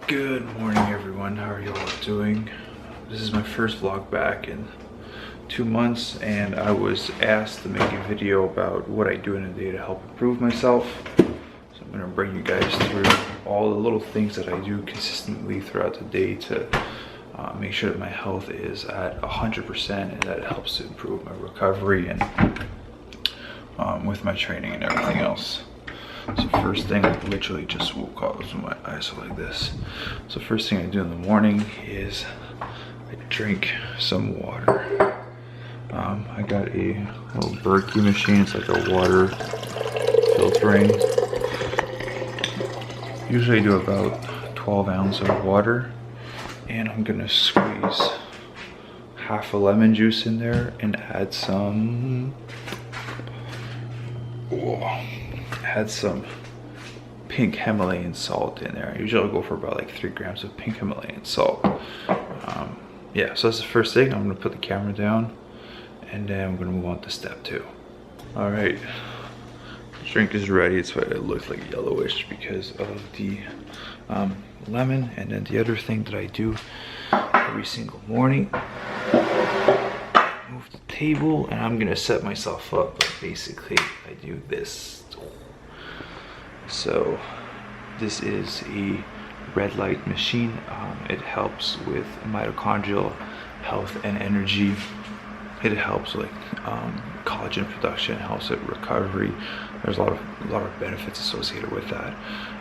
Good morning everyone, how are you all doing? This is my first vlog back in 2 months and I was asked to make a video about what I do in a day to help improve myself. So I'm going to bring you guys through all the little things that I do consistently throughout the day to make sure that my health is at 100% and that it helps to improve my recovery and with my training and everything else. So first thing, I literally just woke up with my eyes like this. So first thing I do in the morning is I drink some water. I got a little Berkey machine. It's like a water filtering. Usually I do about 12 ounces of water. And I'm gonna squeeze half a lemon juice in there and add some pink Himalayan salt in there. Usually I'll go for about like 3 grams of pink Himalayan salt. Yeah, so that's the first thing. I'm gonna put the camera down and then I'm gonna move on to step 2. All right, the drink is ready. It's why it looks like yellowish because of the lemon. And then the other thing that I do every single morning, move the table and I'm gonna set myself up. But basically I do this. So this is a red light machine. It helps with mitochondrial health and energy. It helps like collagen production, helps with recovery. There's a lot of benefits associated with that.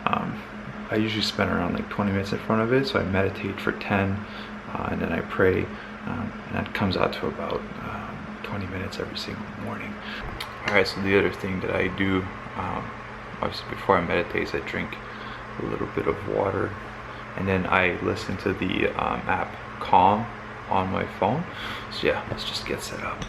I usually spend around like 20 minutes in front of it, so I meditate for 10 and then I pray, and that comes out to about 20 minutes every single morning. All right, so the other thing that I do, obviously before I meditate, I drink a little bit of water and then I listen to the app Calm on my phone. So yeah, let's just get set up.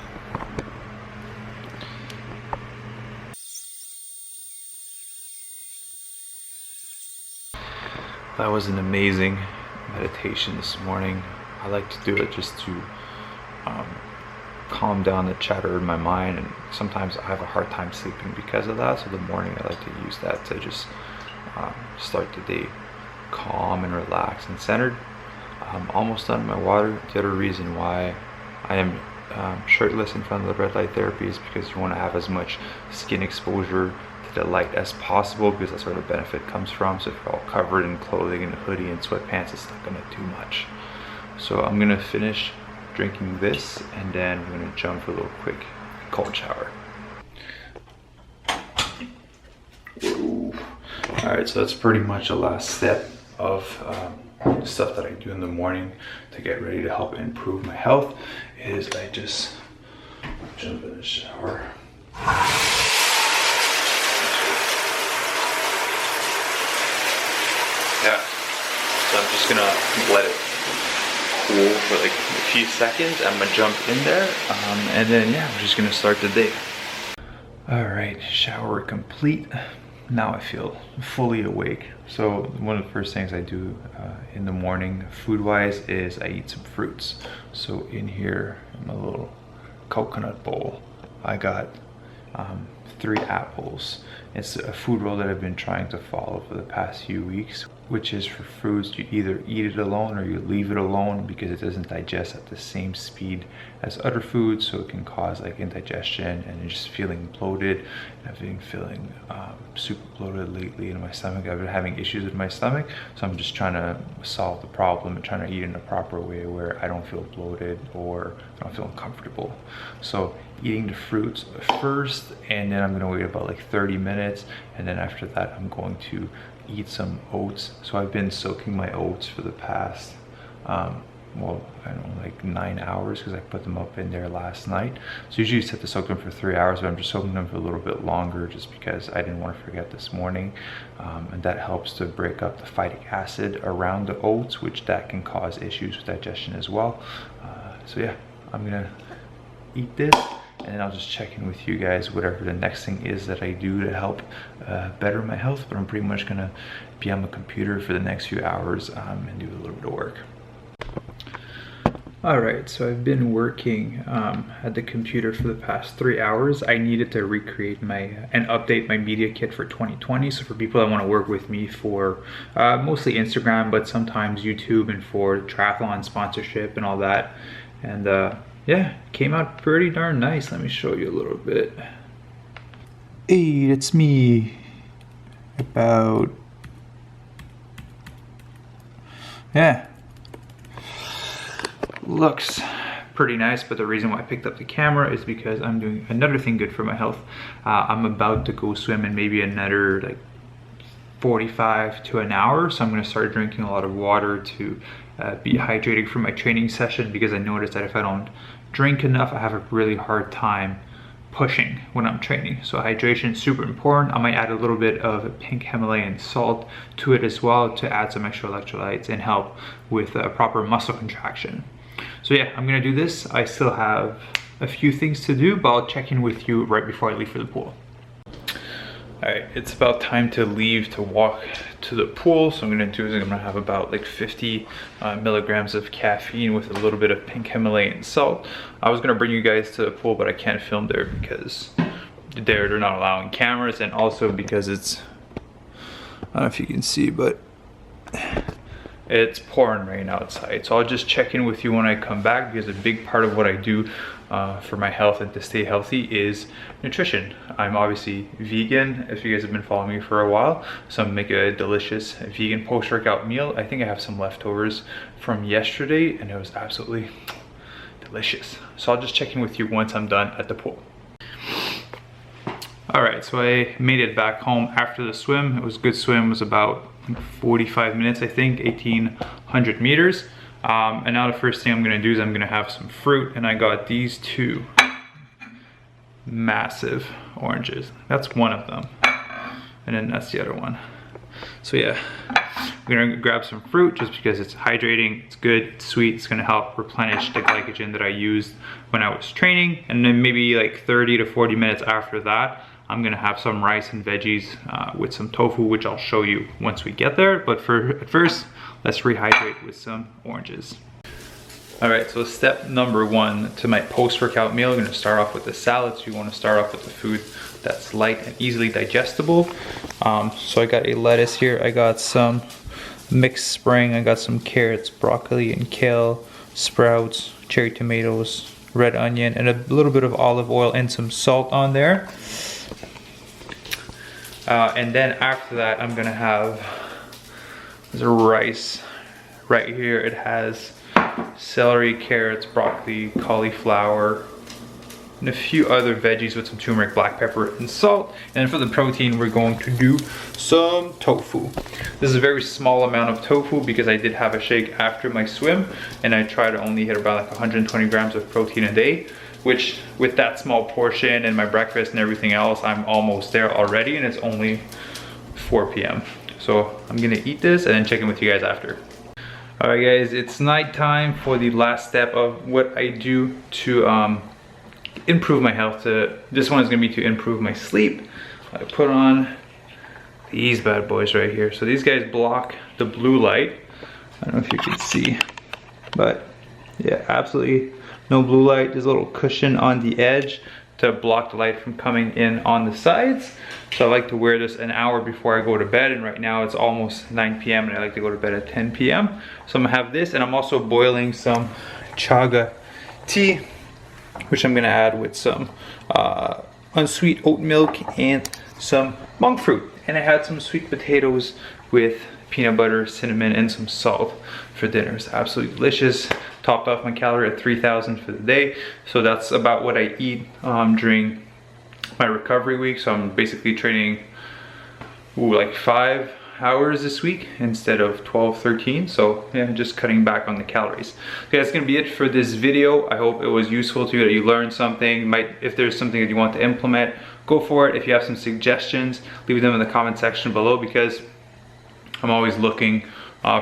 That was an amazing meditation this morning. I like to do it just to calm down the chatter in my mind, and sometimes I have a hard time sleeping because of that. So the morning I like to use that to just start the day calm and relaxed and centered. I'm almost done my water. The other reason why I am shirtless in front of the red light therapy is because you want to have as much skin exposure to the light as possible, because that's where the benefit comes from. So if you're all covered in clothing and a hoodie and sweatpants, it's not going to do much. So I'm going to finish drinking this and then I'm going to jump for a little quick cold shower. Alright, so that's pretty much the last step of stuff that I do in the morning to get ready to help improve my health, is I just jump in the shower. Yeah, so I'm just gonna let it cool for like a few seconds. I'm gonna jump in there and then yeah, I'm just gonna start the day. All right, shower complete. Now I feel fully awake. So one of the first things I do in the morning food wise is I eat some fruits. So in here in my little coconut bowl I got 3 apples. It's a food rule that I've been trying to follow for the past few weeks, which is for fruits, you either eat it alone or you leave it alone, because it doesn't digest at the same speed as other foods, so it can cause like indigestion and you're just feeling bloated. I've been feeling super bloated lately in my stomach. I've been having issues with my stomach, so I'm just trying to solve the problem and trying to eat in a proper way where I don't feel bloated or I don't feel uncomfortable. So eating the fruits first, and then I'm gonna wait about like 30 minutes, and then after that I'm going to eat some oats. So I've been soaking my oats for the past well, I don't know, like 9 hours, because I put them up in there last night. So usually you set to soak them for 3 hours, but I'm just soaking them for a little bit longer just because I didn't want to forget this morning. And that helps to break up the phytic acid around the oats, which that can cause issues with digestion as well. So yeah, I'm gonna eat this and then I'll just check in with you guys whatever the next thing is that I do to help better my health. But I'm pretty much gonna be on the computer for the next few hours and do a little bit of work. All right, so I've been working at the computer for the past 3 hours. I needed to recreate and update my media kit for 2020. So for people that want to work with me for mostly Instagram, but sometimes YouTube, and for triathlon sponsorship and all that. And yeah, came out pretty darn nice. Let me show you a little bit. Hey, it's me. Yeah. Looks pretty nice, but the reason why I picked up the camera is because I'm doing another thing good for my health. I'm about to go swim in maybe another like 45 to an hour, so I'm going to start drinking a lot of water to be hydrated for my training session, because I noticed that if I don't drink enough, I have a really hard time pushing when I'm training. So hydration is super important. I might add a little bit of pink Himalayan salt to it as well to add some extra electrolytes and help with proper muscle contraction. So yeah, I'm gonna do this. I still have a few things to do, but I'll check in with you right before I leave for the pool. All right, it's about time to leave to walk to the pool. So I'm gonna do is I'm gonna have about like 50 milligrams of caffeine with a little bit of pink Himalayan salt. I was gonna bring you guys to the pool, but I can't film there because they're not allowing cameras, and also because it's, I don't know if you can see, but it's pouring rain outside. So I'll just check in with you when I come back, because a big part of what I do for my health and to stay healthy is nutrition. I'm obviously vegan, if you guys have been following me for a while. So I'm gonna make a delicious vegan post-workout meal. I think I have some leftovers from yesterday and it was absolutely delicious. So I'll just check in with you once I'm done at the pool. All right, so I made it back home after the swim. It was a good swim. It was about 45 minutes, I think, 1,800 meters. And now the first thing I'm gonna do is I'm gonna have some fruit, and I got these two massive oranges. That's one of them, and then that's the other one. So yeah, I'm gonna grab some fruit just because it's hydrating, it's good, it's sweet, it's gonna help replenish the glycogen that I used when I was training. And then maybe like 30 to 40 minutes after that, I'm gonna have some rice and veggies with some tofu, which I'll show you once we get there. But at first, let's rehydrate with some oranges. All right, so step number one to my post-workout meal, I'm gonna start off with the salads. You wanna start off with the food that's light and easily digestible. So I got a lettuce here. I got some mixed spring. I got some carrots, broccoli, and kale, sprouts, cherry tomatoes, red onion, and a little bit of olive oil and some salt on there. And then after that, I'm gonna have the rice right here. It has celery, carrots, broccoli, cauliflower, and a few other veggies with some turmeric, black pepper, and salt. And for the protein, we're going to do some tofu. This is a very small amount of tofu because I did have a shake after my swim, and I try to only hit about like 120 grams of protein a day, which with that small portion and my breakfast and everything else, I'm almost there already, and it's only 4 p.m. So I'm gonna eat this and then check in with you guys after. All right guys, it's night time for the last step of what I do to improve my health. This one is gonna be to improve my sleep. I put on these bad boys right here. So these guys block the blue light. I don't know if you can see, but yeah, absolutely no blue light. There's a little cushion on the edge to block the light from coming in on the sides. So I like to wear this an hour before I go to bed, and right now it's almost 9 p.m. and I like to go to bed at 10 p.m. So I'm gonna have this, and I'm also boiling some chaga tea, which I'm gonna add with some unsweet oat milk and some monk fruit. And I had some sweet potatoes with peanut butter, cinnamon, and some salt for dinner. It's absolutely delicious. Topped off my calorie at 3,000 for the day. So that's about what I eat during my recovery week. So I'm basically training like 5 hours this week instead of 12, 13. So yeah, just cutting back on the calories. Okay, that's gonna be it for this video. I hope it was useful to you, that you learned something. If there's something that you want to implement, go for it. If you have some suggestions, leave them in the comment section below, because I'm always looking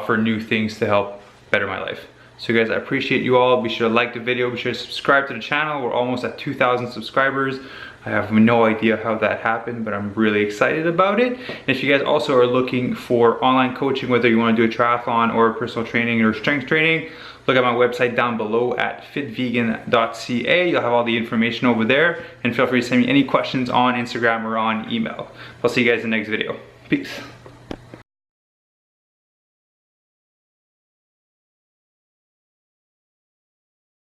for new things to help better my life. So guys, I appreciate you all. Be sure to like the video, be sure to subscribe to the channel. We're almost at 2,000 subscribers. I have no idea how that happened, but I'm really excited about it. And if you guys also are looking for online coaching, whether you want to do a triathlon or personal training or strength training, look at my website down below at fitvegan.ca. You'll have all the information over there, and feel free to send me any questions on Instagram or on email. I'll see you guys in the next video. Peace.